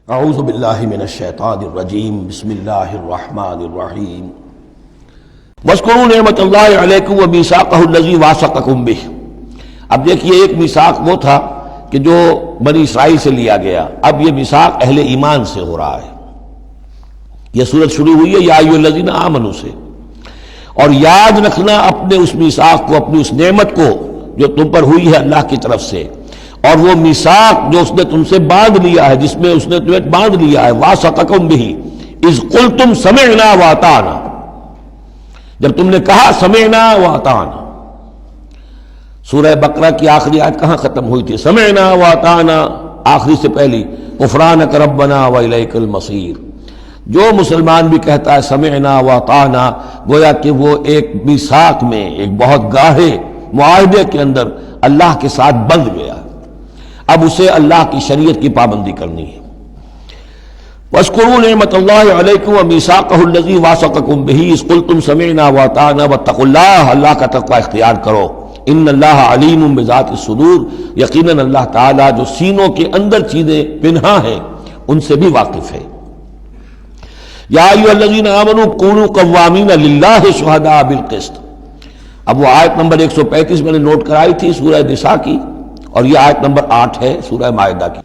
اعوذ باللہ من الشیطان الرجیم بسم اللہ الرحمن الرحیم واذکروا نعمت اللہ علیکم ومیثاقہ الذی واثقکم بہ۔ اب دیکھیے ایک میثاق وہ تھا کہ جو بنی اسرائیل سے لیا گیا، اب یہ میثاق اہل ایمان سے ہو رہا ہے۔ یہ سورت شروع ہوئی ہے یا ایھا الذین آمنوا سے، اور یاد رکھنا اپنے اس میثاق کو، اپنی اس نعمت کو جو تم پر ہوئی ہے اللہ کی طرف سے، اور وہ میثاق جو اس نے تم سے باندھ لیا ہے، جس میں اس نے تمہیں باندھ لیا ہے، واثقکم بہ اذ قلتم سمعنا واطعنا، جب تم نے کہا سمعنا واطعنا۔ سورہ بقرہ کی آخری آیت کہاں ختم ہوئی تھی؟ سمعنا واطعنا، آخری سے پہلی غفرانک ربنا والیک المصیر۔ جو مسلمان بھی کہتا ہے سمعنا واطعنا، گویا کہ وہ ایک میثاق میں، ایک بہت گاہے معاہدے کے اندر اللہ کے ساتھ بندھ گیا، اب اسے اللہ کی شریعت کی پابندی کرنی ہے۔ وَاذْكُرُوا نِعْمَتَ اللَّهِ عَلَيْكُمْ وَمِيثَاقَهُ الَّذِي وَاثَقَكُمْ بِهِ إِذْ قُلْتُمْ سَمِعْنَا وَأَطَعْنَا وَاتَّقُوا اللَّهَ، اللہ کا تقوی اختیار کرو۔ ان اللہ علیم بذات الصدور، یقیناً اللہ تعالیٰ جو سینوں کے اندر چیزیں پنہا ہیں ان سے بھی واقف ہے۔ یا ایھا الذین آمنوا کونوا قوامین للہ شہداء بالقسط۔ اب وہ آیت نمبر 135 میں نے نوٹ کرائی تھی سورہ نساء کی، اور یہ آیت نمبر 8 ہے سورہ مائدہ کی،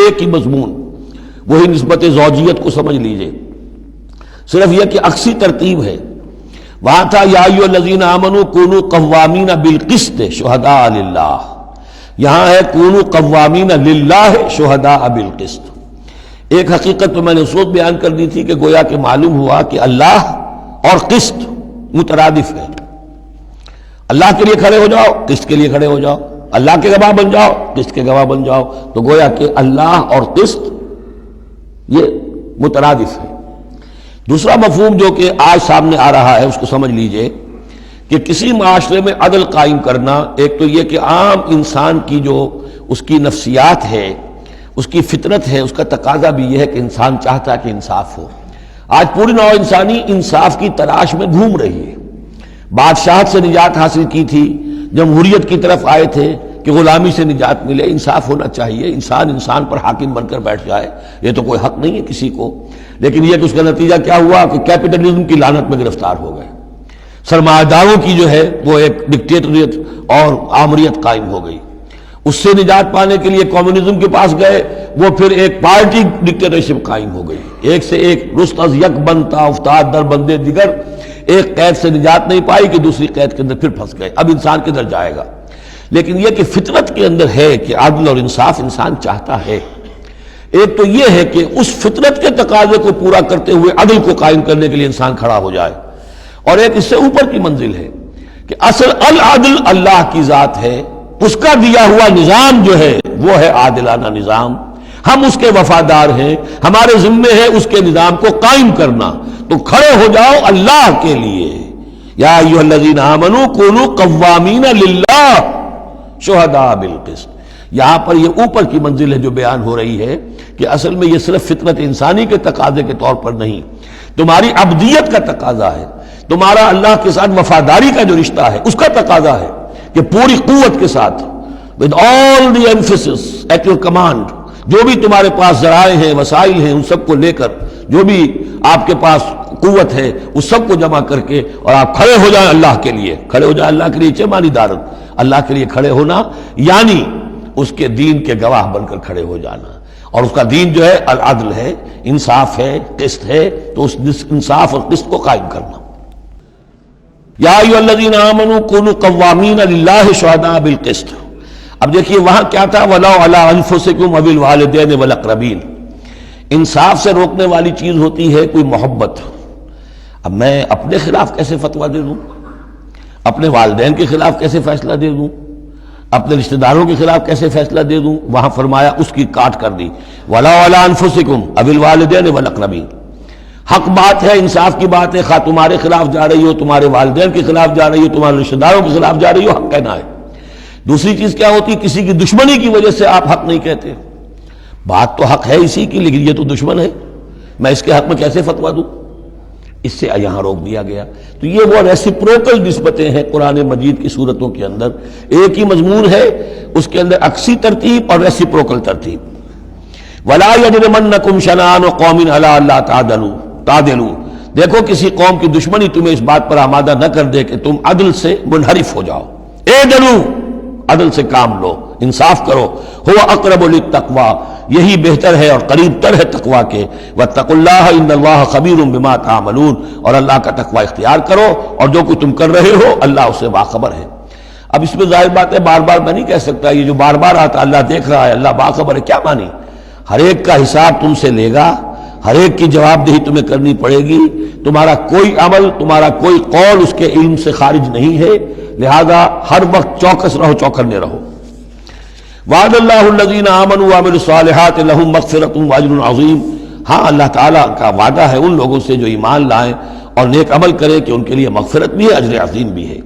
ایک ہی مضمون، وہی نسبت زوجیت کو سمجھ لیجئے، صرف یہ کہ عکسی ترتیب ہے۔ وہاں تھا یا ایھا الذین آمنوا کونوا قوامین بالقسط شہداء للہ، یہاں ہے کونوا قوامین للہ شہداء بالقسط۔ ایک حقیقت تو میں نے اس وقت بیان کر دی تھی کہ گویا کہ معلوم ہوا کہ اللہ اور قسط مترادف ہے۔ اللہ کے لیے کھڑے ہو جاؤ، قسط کے لیے کھڑے ہو جاؤ، اللہ کے گواہ بن جاؤ، قسط کے گواہ بن جاؤ، تو گویا کہ اللہ اور قسط یہ مترادف ہے۔ دوسرا مفہوم جو کہ آج سامنے آ رہا ہے اس کو سمجھ لیجئے کہ کسی معاشرے میں عدل قائم کرنا، ایک تو یہ کہ عام انسان کی جو اس کی نفسیات ہے، اس کی فطرت ہے، اس کا تقاضا بھی یہ ہے کہ انسان چاہتا ہے کہ انصاف ہو۔ آج پوری نوع انسانی انصاف کی تلاش میں گھوم رہی ہے۔ بادشاہت سے نجات حاصل کی تھی، جمہوریت کی طرف آئے تھے کہ غلامی سے نجات ملے، انصاف ہونا چاہیے، انسان پر حاکم بن کر بیٹھ جائے، یہ تو کوئی حق نہیں ہے کسی کو۔ لیکن یہ کہ اس کا نتیجہ کیا ہوا کہ کیپٹلزم کی لعنت میں گرفتار ہو گئے، سرمایہ داروں کی جو ہے وہ ایک ڈکٹیٹریٹ اور آمریت قائم ہو گئی۔ اس سے نجات پانے کے لیے کمیونزم کے پاس گئے، وہ پھر ایک پارٹی ڈکٹیٹرشپ قائم ہو گئی، ایک سے ایک رست از یک بنتا افتاد در بندے دیگر، ایک قید سے نجات نہیں پائی کہ دوسری قید کے اندر پھر پھنس گئے۔ اب انسان کدھر جائے گا؟ لیکن یہ کہ فطرت کے اندر ہے کہ عدل اور انصاف انسان چاہتا ہے۔ ایک تو یہ ہے کہ اس فطرت کے تقاضے کو پورا کرتے ہوئے عدل کو قائم کرنے کے لیے انسان کھڑا ہو جائے، اور ایک اس سے اوپر کی منزل ہے کہ اصل العدل اللہ کی ذات ہے، اس کا دیا ہوا نظام جو ہے وہ ہے عادلانہ نظام، ہم اس کے وفادار ہیں، ہمارے ذمے ہے اس کے نظام کو قائم کرنا۔ تو کھڑے ہو جاؤ اللہ کے لیے، یا ایھا الذین آمنوا کونوا قوامین للہ شہداء بالقسط۔ یہاں پر یہ اوپر کی منزل ہے جو بیان ہو رہی ہے کہ اصل میں یہ صرف فطرت انسانی کے تقاضے کے طور پر نہیں، تمہاری عبدیت کا تقاضا ہے، تمہارا اللہ کے ساتھ وفاداری کا جو رشتہ ہے اس کا تقاضا ہے کہ پوری قوت کے ساتھ with all the emphasis at your command، جو بھی تمہارے پاس ذرائع ہیں، وسائل ہیں، ان سب کو لے کر، جو بھی آپ کے پاس قوت ہے اس سب کو جمع کر کے، اور آپ کھڑے ہو جائیں اللہ کے لیے۔ کھڑے ہو جائیں اللہ کے لیے چمانی دارت، اللہ کے لیے کھڑے ہونا یعنی اس کے دین کے گواہ بن کر کھڑے ہو جانا، اور اس کا دین جو ہے العدل ہے، انصاف ہے، قسط ہے، تو اس انصاف اور قسط کو قائم کرنا۔ یا ایھا الذین آمنوا کونوا قوامین للہ شہداء بالقسط۔ اب دیکھیے وہاں کیا تھا، وَلَوْ عَلَىٰ أَنفُسِكُمْ أَوِ الْوَالِدَيْنِ وَالْأَقْرَبِينَ۔ انصاف سے روکنے والی چیز ہوتی ہے کوئی محبت۔ اب میں اپنے خلاف کیسے فتویٰ دے دوں، اپنے والدین کے خلاف کیسے فیصلہ دے دوں، اپنے رشتہ داروں کے خلاف کیسے فیصلہ دے دوں؟ وہاں فرمایا اس کی کاٹ کر دی، وَلَوْ عَلَىٰ أَنفُسِكُمْ أَوِ الْوَالِدَيْنِ وَالْأَقْرَبِينَ۔ حق بات ہے، انصاف کی بات ہے، خواہ تمہارے خلاف جا رہی ہو، تمہارے والدین کے خلاف جا رہی ہو، تمہارے رشتہ داروں کے خلاف جا رہی ہو، حق کہنا ہے۔ دوسری چیز کیا ہوتی ہے، کسی کی دشمنی کی وجہ سے آپ حق نہیں کہتے، بات تو حق ہے اسی کی، لیکن یہ تو دشمن ہے، میں اس کے حق میں کیسے فتویٰ دوں؟ اس سے یہاں روک دیا گیا۔ تو یہ وہ ریسیپروکل نسبتیں ہیں قرآن مجید کی صورتوں کے اندر، ایک ہی مضمون ہے، اس کے اندر عکسی ترتیب اور ریسیپروکل ترتیب۔ ولا یجرمنکم شنآن قوم علی الا تعدلوا، دیکھو کسی قوم کی دشمنی تمہیں اس بات پر آمادہ نہ کر دے کہ تم عدل سے منحرف ہو جاؤ۔ اعدلوا، عدل سے کام لو، انصاف کرو۔ هو اقرب للتقوی، یہی بہتر ہے اور قریب تر ہے تقوی کے۔ واتقوا اللہ ان اللہ خبیر بما تعملون، اور اللہ کا تقوی اختیار کرو اور جو کچھ تم کر رہے ہو اللہ اس سے باخبر ہے۔ اب اس میں ظاہر بات ہے بار بار میں نہیں کہہ سکتا یہ جو بار بار آتا اللہ دیکھ رہا ہے اللہ باخبر ہے، کیا مانی؟ ہر ایک کا حساب تم سے لے گا، ہر ایک کی جواب دہی تمہیں کرنی پڑے گی، تمہارا کوئی عمل تمہارا کوئی قول اس کے علم سے خارج نہیں ہے، لہذا ہر وقت چوکس رہو، چوکنے رہو۔ وعد اللہ الذین آمنوا وعملوا الصالحات لہم مغفرۃ واجر عظیم، ہاں اللہ تعالیٰ کا وعدہ ہے ان لوگوں سے جو ایمان لائیں اور نیک عمل کریں کہ ان کے لیے مغفرت بھی ہے، اجر عظیم بھی ہے۔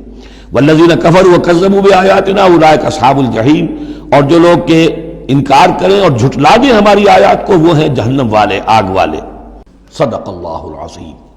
والذین کفروا وکذبوا بآیاتنا اولئک اصحاب الجحیم، اور جو لوگ کہ انکار کریں اور جھٹلا دیں ہماری آیات کو وہ ہیں جہنم والے، آگ والے۔ صدق اللہ العظیم۔